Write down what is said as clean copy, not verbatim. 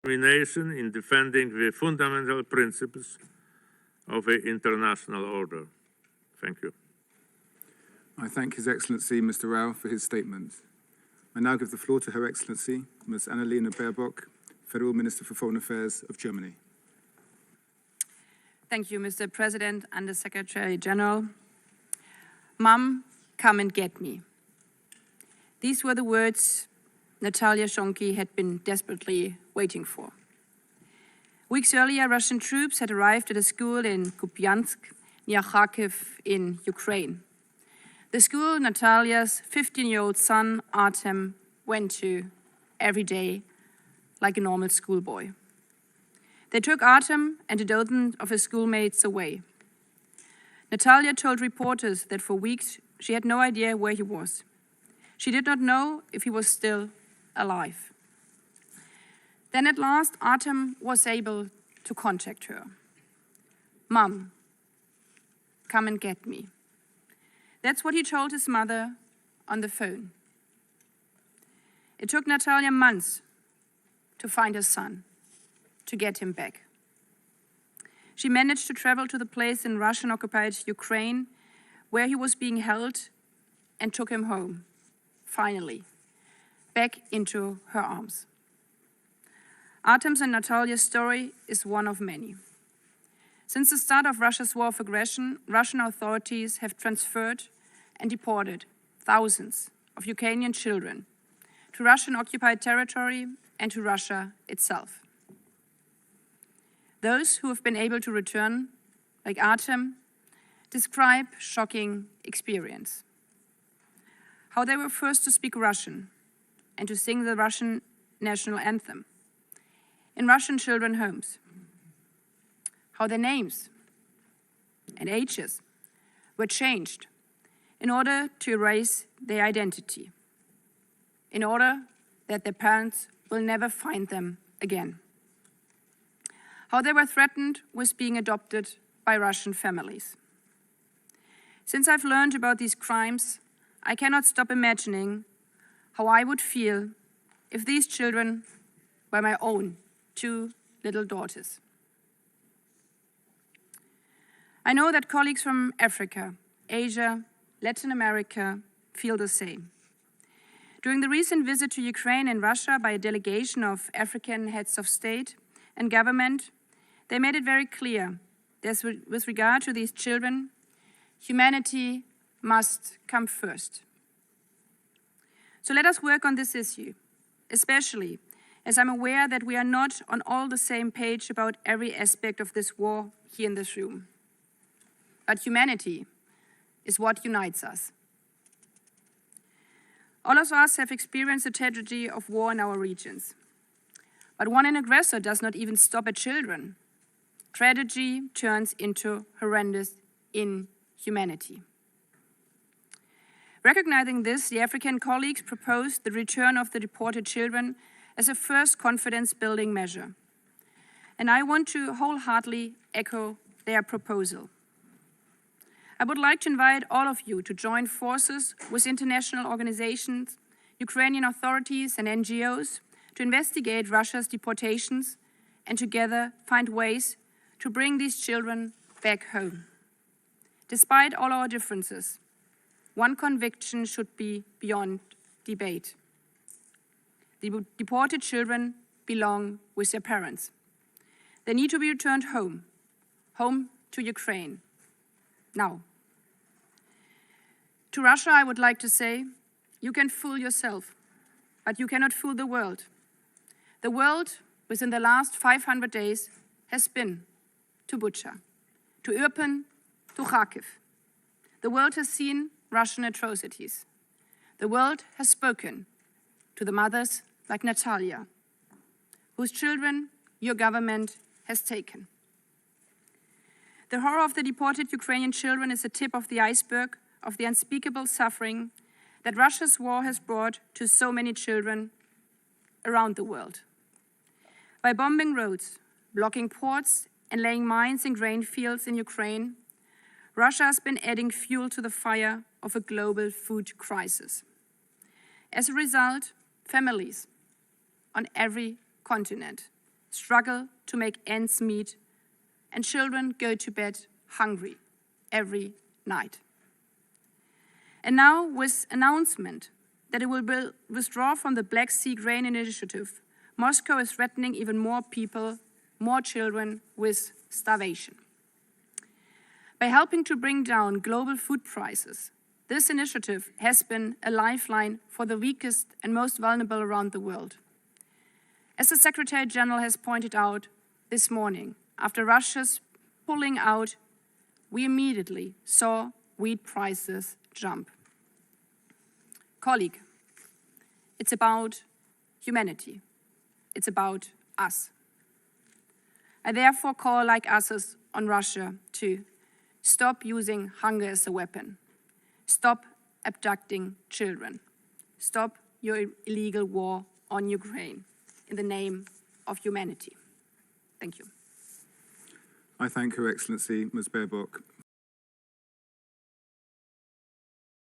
determination in defending the fundamental principles of the international order. Thank you. I thank His Excellency Mr. Rau for his statement. I now give the floor to Her Excellency Ms. Annalena Baerbock, Federal Minister for Foreign Affairs of Germany. Thank you, Mr. President and the Secretary General. Mom, come and get me. These were the words Natalia Shonki had been desperately waiting for. Weeks earlier, Russian troops had arrived at a school in Kupiansk, near Kharkiv in Ukraine. The school Natalia's 15-year-old son, Artem, went to every day like a normal schoolboy. They took Artem and a dozen of his schoolmates away. Natalia told reporters that for weeks she had no idea where he was. She did not know if he was still alive. Then at last, Artem was able to contact her. Mom, come and get me. That's what he told his mother on the phone. It took Natalia months to find her son, to get him back. She managed to travel to the place in Russian-occupied Ukraine where he was being held and took him home, finally, back into her arms. Artem's and Natalia's story is one of many. Since the start of Russia's war of aggression, Russian authorities have transferred and deported thousands of Ukrainian children to Russian-occupied territory and to Russia itself. Those who have been able to return, like Artem, describe shocking experience. How they were forced to speak Russian and to sing the Russian national anthem in Russian children's homes. How their names and ages were changed in order to erase their identity, in order that their parents will never find them again. How they were threatened with being adopted by Russian families. Since I've learned about these crimes, I cannot stop imagining how I would feel if these children were my own 2 little daughters. I know that colleagues from Africa, Asia, Latin America feel the same. During the recent visit to Ukraine and Russia by a delegation of African heads of state and government, they made it very clear that with regard to these children, humanity must come first. So let us work on this issue, especially as I'm aware that we are not on all the same page about every aspect of this war here in this room. But humanity is what unites us. All of us have experienced the tragedy of war in our regions. But one aggressor does not even stop at children. Tragedy turns into horrendous inhumanity. Recognizing this, the African colleagues proposed the return of the deported children as a first confidence-building measure. And I want to wholeheartedly echo their proposal. I would like to invite all of you to join forces with international organizations, Ukrainian authorities and NGOs to investigate Russia's deportations and together find ways to bring these children back home. Despite all our differences, one conviction should be beyond debate. The deported children belong with their parents. They need to be returned home to Ukraine, now. To Russia, I would like to say, you can fool yourself, but you cannot fool the world. The world, within the last 500 days, has been to Bucha, to Irpin, to Kharkiv. The world has seen Russian atrocities. The world has spoken to the mothers like Natalia, whose children your government has taken. The horror of the deported Ukrainian children is the tip of the iceberg of the unspeakable suffering that Russia's war has brought to so many children around the world. By bombing roads, blocking ports, and laying mines in grain fields in Ukraine, Russia has been adding fuel to the fire of a global food crisis. As a result, families on every continent struggle to make ends meet, and children go to bed hungry every night. And now, with announcement that it will withdraw from the Black Sea Grain Initiative, Moscow is threatening even more people, more children, with starvation. By helping to bring down global food prices, this initiative has been a lifeline for the weakest and most vulnerable around the world. As the Secretary General has pointed out this morning, after Russia's pulling out, we immediately saw wheat prices jump. Colleague, it's about humanity. It's about us. I therefore call like us on Russia to stop using hunger as a weapon. Stop abducting children. Stop your illegal war on Ukraine in the name of humanity. Thank you. I thank Her Excellency Ms. Baerbock